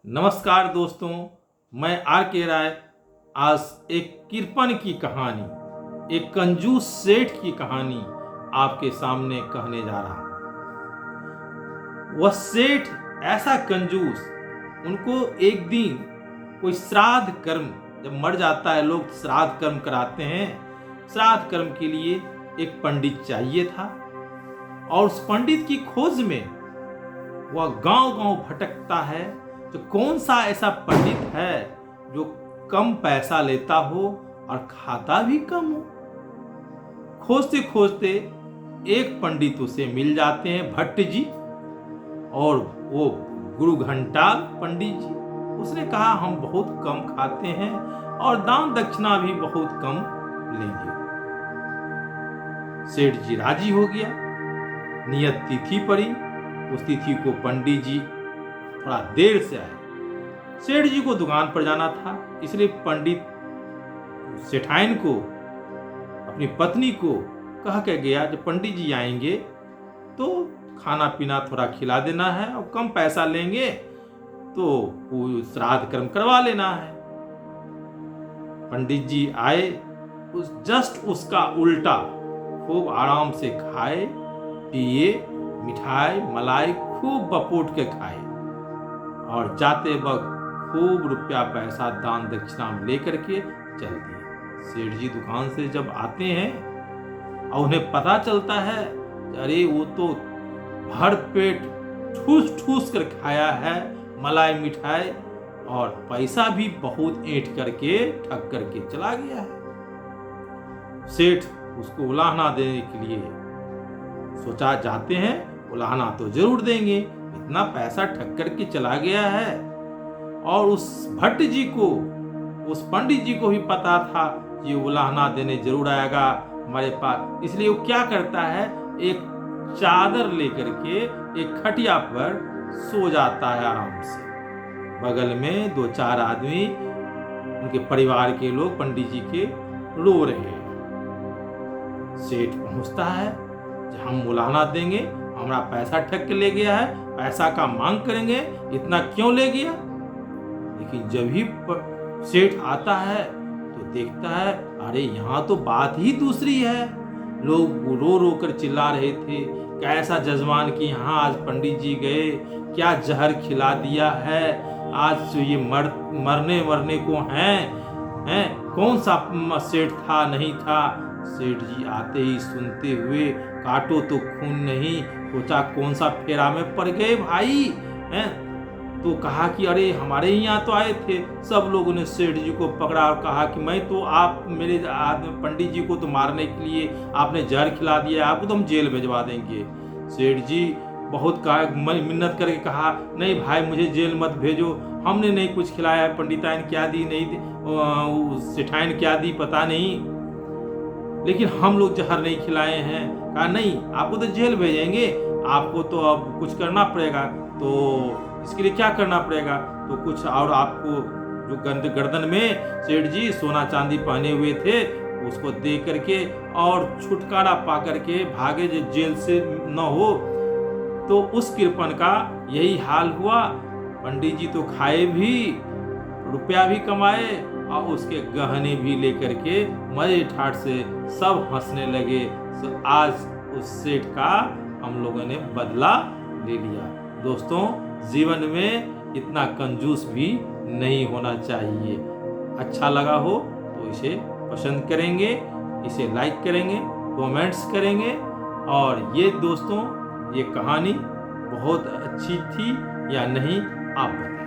नमस्कार दोस्तों, मैं आर के राय आज एक कृपण की कहानी, एक कंजूस सेठ की कहानी आपके सामने कहने जा रहा हूं। वह सेठ ऐसा कंजूस, उनको एक दिन कोई श्राद्ध कर्म, जब मर जाता है लोग श्राद्ध कर्म कराते हैं, श्राद्ध कर्म के लिए एक पंडित चाहिए था। और उस पंडित की खोज में वह गांव-गांव भटकता है। तो कौन सा ऐसा पंडित है जो कम पैसा लेता हो और खाता भी कम हो। खोजते खोजते एक पंडित उसे मिल जाते हैं, भट्ट जी, और वो गुरु घंटाल पंडित जी। उसने कहा हम बहुत कम खाते हैं और दान दक्षिणा भी बहुत कम लेंगे। सेठ जी राजी हो गया। नियत तिथि पड़ी, उस तिथि को पंडित जी थोड़ा देर से आए। सेठ जी को दुकान पर जाना था, इसलिए पंडित सेठाइन को, अपनी पत्नी को कह के गया जब पंडित जी आएंगे तो खाना पीना थोड़ा खिला देना है और कम पैसा लेंगे तो श्राद्ध कर्म करवा लेना है। पंडित जी आए, जस्ट उसका उल्टा, खूब आराम से खाए पिए, मिठाई मलाई खूब बपोट के खाए और जाते वक्त खूब रुपया पैसा दान दक्षिणा लेकर के चल दिए। सेठ जी दुकान से जब आते हैं और उन्हें पता चलता है अरे वो तो भर पेट ठूस ठूस कर खाया है मलाई मिठाई और पैसा भी बहुत ऐंठ करके ठग करके चला गया है। सेठ उसको उलाहना देने के लिए सोचा, जाते हैं उलाहना तो जरूर देंगे, इतना पैसा ठग करके चला गया है। और उस भट्ट जी को, उस पंडित जी को भी पता था कि उलाहना देने जरूर आएगा हमारे पास, इसलिए वो क्या करता है, एक चादर लेकर के एक खटिया पर सो जाता है आराम से। बगल में दो चार आदमी, उनके परिवार के लोग पंडित जी के रो रहे हैं। सेठ पहुंचता है, हम उलाहना देंगे, हमारा पैसा ठग के ले गया है, पैसा का मांग करेंगे, इतना क्यों ले गया। लेकिन जब ही सेठ आता है तो देखता है अरे यहाँ तो बात ही दूसरी है। लोग रो रो कर चिल्ला रहे थे, कैसा जजमान कि यहाँ आज पंडित जी गए, क्या जहर खिला दिया है, आज तो ये मरने को हैं, कौन सा सेठ था नहीं था। सेठ जी आते ही सुनते हुए, काटो तो खून नहीं, सोचा कौन सा फेरा में पड़ गए भाई हैं। तो कहा कि अरे हमारे यहाँ तो आए थे। सब लोगों ने सेठ जी को पकड़ा और कहा कि मैं तो, आप मेरे पंडित जी को तो मारने के लिए आपने जहर खिला दिया, आपको तो हम जेल भिजवा देंगे। सेठ जी बहुत मिन्नत करके कहा, नहीं भाई मुझे जेल मत भेजो, हमने नहीं कुछ खिलाया, पंडिताइन क्या दी नहीं, सेठाइन क्या दी पता नहीं, लेकिन हम लोग जहर नहीं खिलाए हैं। कहा नहीं, आपको तो जेल भेजेंगे, आपको तो अब कुछ करना पड़ेगा। तो इसके लिए क्या करना पड़ेगा, तो कुछ और आपको, जो गर्दन में सेठ जी सोना चांदी पहने हुए थे उसको दे करके और छुटकारा पा करके भागे, जो जेल से न हो। तो उस कृपण का यही हाल हुआ। पंडित जी तो खाए भी, रुपया भी कमाए और उसके गहने भी लेकर के मजे ठाट से सब हंसने लगे। तो आज उस सेठ का हम लोगों ने बदला ले लिया। दोस्तों, जीवन में इतना कंजूस भी नहीं होना चाहिए। अच्छा लगा हो तो इसे पसंद करेंगे, इसे लाइक करेंगे, कमेंट्स करेंगे। और ये दोस्तों, ये कहानी बहुत अच्छी थी या नहीं, आप बताएं।